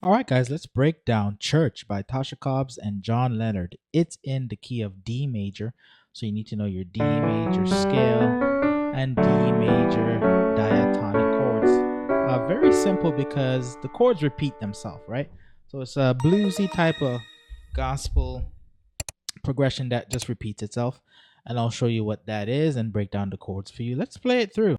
All right, guys, let's break down Church by Tasha Cobbs and John Leonard. It's in the key of D major, so you need to know your D major scale and D major diatonic chords. Very simple because the chords repeat themselves, right? So it's a bluesy type of gospel progression that just repeats itself. And I'll show you what that is and break down the chords for you. Let's play it through.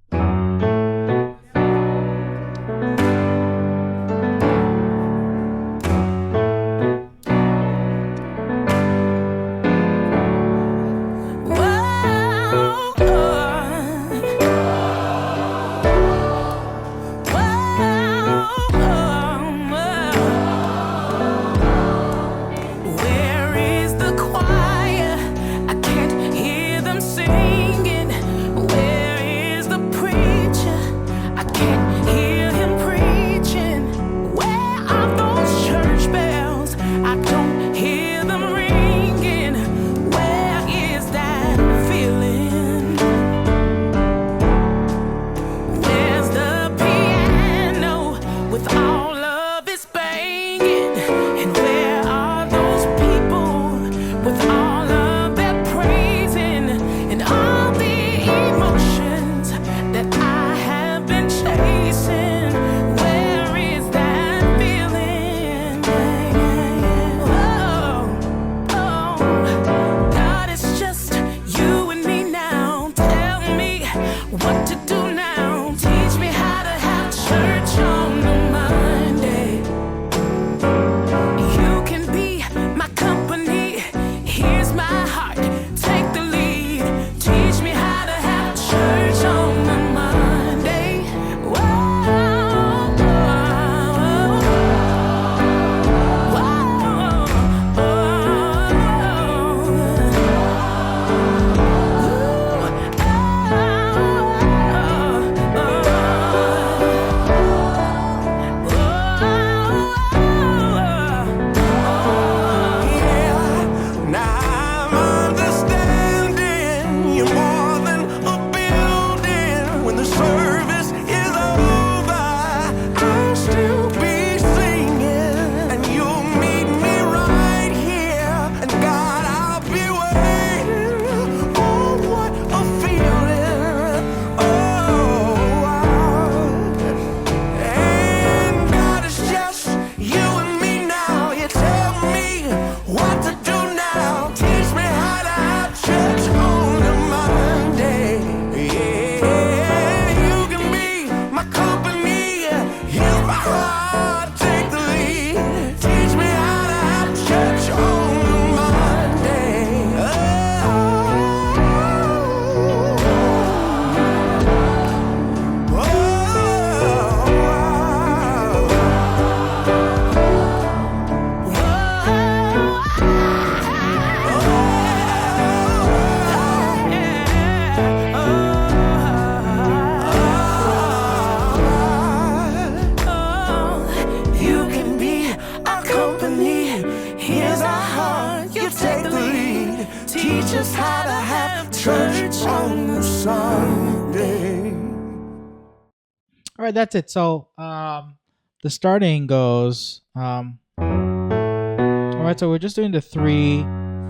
All right, that's it. So the starting goes. All right, so we're just doing the 3,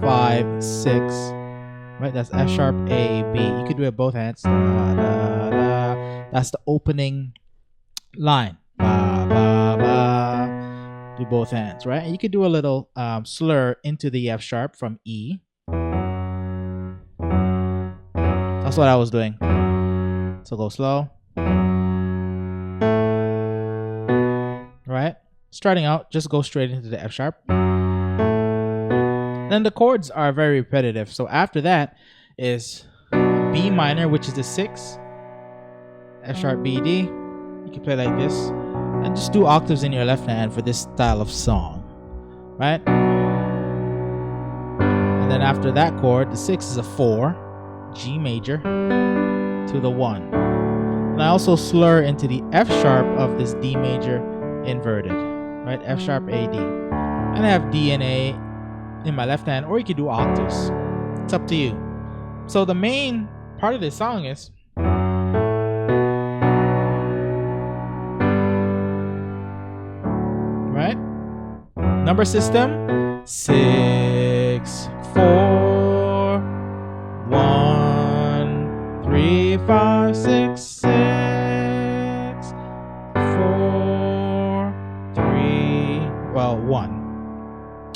5, 6. Right, that's F sharp, A, B. You could do it both hands. Da, da, da. That's the opening line. Ba, ba, ba. Do both hands, right? And you could do a little slur into the F sharp from E. That's what I was doing. So go slow. Right? Starting out, just go straight into the F sharp. Then the chords are very repetitive. So after that is B minor, which is the 6. F sharp, B, D. You can play like this. And just do octaves in your left hand for this style of song. Right? And then after that chord, the 6 is a 4. G major to the 1. And I also slur into the F sharp of this D major inverted, right? F sharp, A, D. And I have D and A in my left hand, or you could do octaves. It's up to you. So the main part of this song is right? Number system: 6, 4, 1, 3, 5, 6, 6, 4, 3, 1.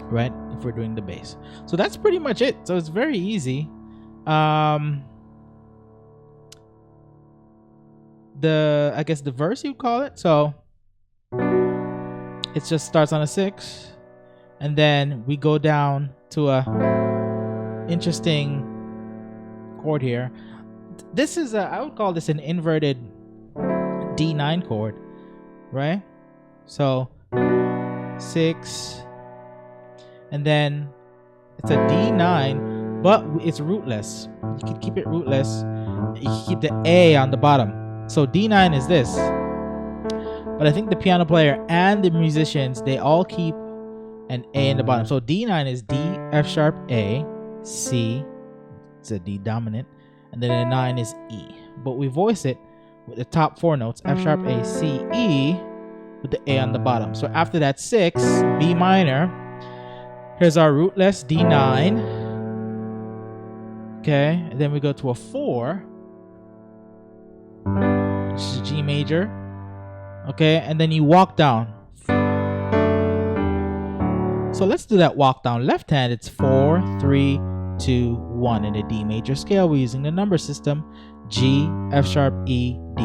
Right? If we're doing the bass. So that's pretty much it. So it's very easy. I guess the verse you'd call it. So it just starts on a 6, and then we go down to a interesting chord here. This is I would call this an inverted D9 chord, right? So 6, and then it's a D9, but it's rootless. You can keep it rootless. You can keep the A on the bottom. So D9 is this, but I think the piano player and the musicians, they all keep an A in the bottom. So D9 is D, F sharp, A, C, it's a D dominant, and then a 9 is E. But we voice it with the top 4 notes, F sharp, A, C, E, with the A on the bottom. So after that 6, B minor, here's our rootless D9. Okay, and then we go to a 4, which is a G major. Okay, and then you walk down. So let's do that walk down. Left hand, it's 4, 3, 2, 1 in the D major scale. We're using the number system: G, F sharp, E, D.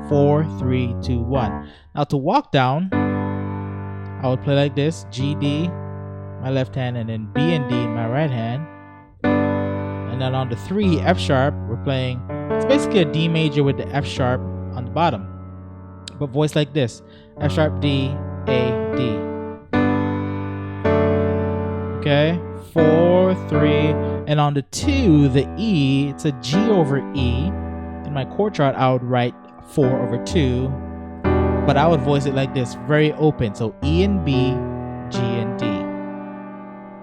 4, 3, 2, 1. Now to walk down, I would play like this: G, D, my left hand, and then B and D in my right hand. And then on the 3, F sharp, we're playing, it's basically a D major with the F sharp on the bottom, but voice like this: F sharp, D, A, D. Okay, 4, 3, and on the 2, the E, it's a G over E. In my chord chart, I would write 4 over 2, but I would voice it like this, very open. So E and B, G and D,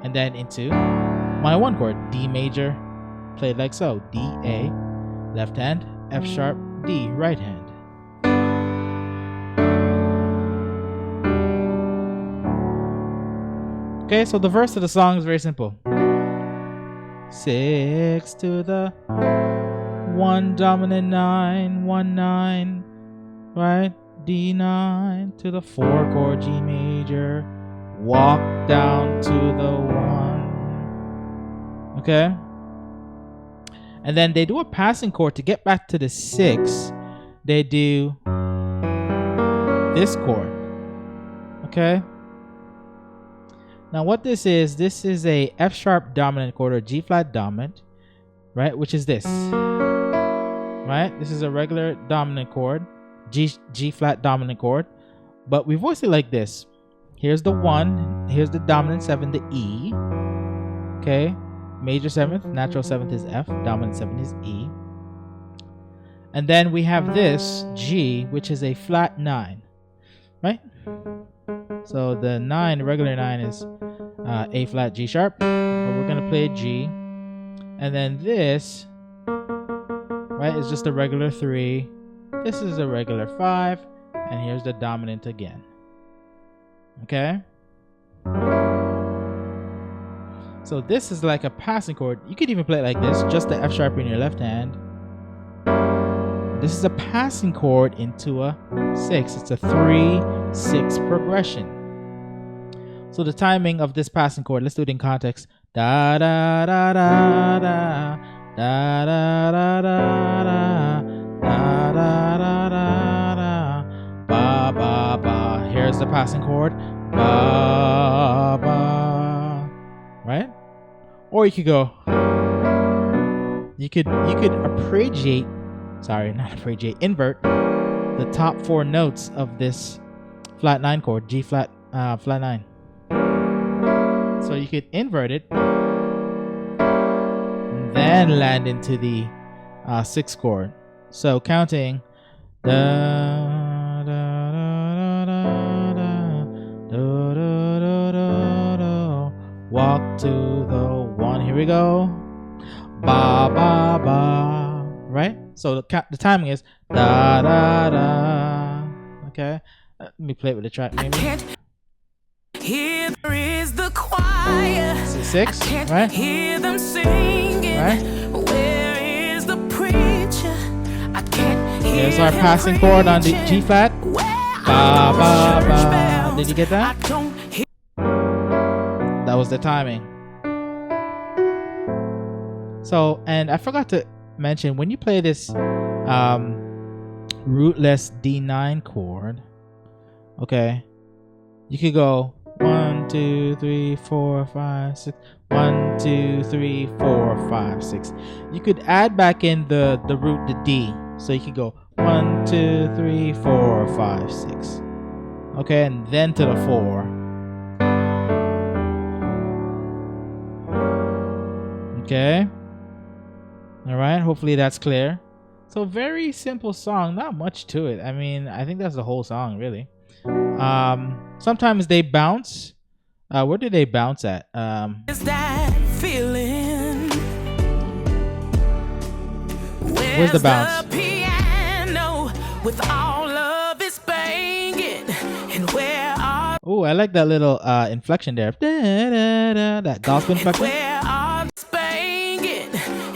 and then into my 1 chord, D major, played like so: D, A, left hand, F sharp, D, right hand. Okay, so the verse of the song is very simple. 6 to the 1 dominant 9, 1, 9, right? D9 to the 4 chord G major, walk down to the 1. Okay? And then they do a passing chord to get back to the 6. They do this chord. Okay? Now what this is a F sharp dominant chord, or G flat dominant, right? Which is this, right? This is a regular dominant chord, G flat dominant chord, but we voice it like this. Here's the 1, here's the dominant 7, the E, okay? Major 7th, natural 7th is F, dominant 7 is E. And then we have this G, which is a flat 9, right? So the 9, the regular 9 is A flat, G sharp, but we're gonna play G. And then this, right, is just a regular 3. This is a regular 5, and here's the dominant again. Okay? So this is like a passing chord. You could even play it like this, just the F sharp in your left hand. This is a passing chord into a 6. It's a 3-6 progression. So the timing of this passing chord, let's do it in context. Da da da da da da da da da da da da da da ba ba ba. Here's the passing chord. Ba ba. Right? Or you could go. You could appreciate. Sorry, not appreciate. Invert the top 4 notes of this flat 9 chord, G flat, flat 9. So you could invert it, and then land into the 6th chord. So counting, da da da da da da da da da, walk to the 1. Here we go, ba ba ba. Right? So the timing is da da da. Okay, let me play it with the track. Maybe. I can't hear the 6, right? Hear them singing. Right? Where is the preacher? I can't hear Here's our him passing chord on the preaching. G flat. Where Ba are the ba church ba. bells? Did you get that? I don't hear. That was the timing. So, and I forgot to mention, when you play this rootless D9 chord, okay, you could go 1, 2, 3, 4, 5, 6. 1, 2, 3, 4, 5, 6. You could add back in the root, the D. So you could go 1, 2, 3, 4, 5, 6. Okay, and then to the 4. Okay. All right. Hopefully that's clear. So very simple song, not much to it. I mean, I think that's the whole song, really. Sometimes they bounce. Where do they bounce at? Is that feeling? Where's the bounce? Piano with all of its banging, and where are Oh, I like that little inflection there. Da, da, da, that gospel inflection. where are the banging,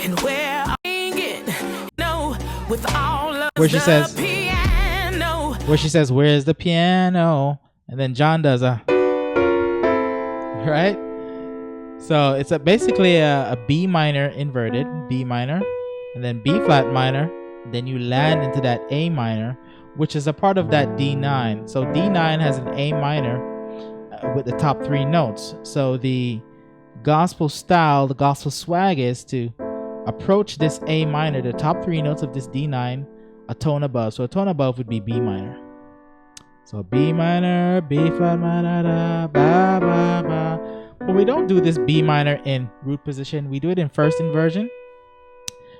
and where are banging? No, with all of Where she the says- piano. Where she says, "Where's the piano?" And then John does a right. So it's basically a B minor inverted, B minor, and then B flat minor. Then you land into that A minor, which is a part of that D9. So D9 has an A minor with the top 3 notes. So the gospel style, the gospel swag is to approach this A minor, the top 3 notes of this D9, a tone above. So a tone above would be B minor. So B minor, B flat minor, da, ba, ba, ba. But we don't do this B minor in root position. We do it in first inversion.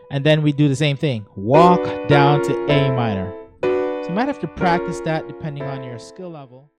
And then we do the same thing. Walk down to A minor. So you might have to practice that depending on your skill level.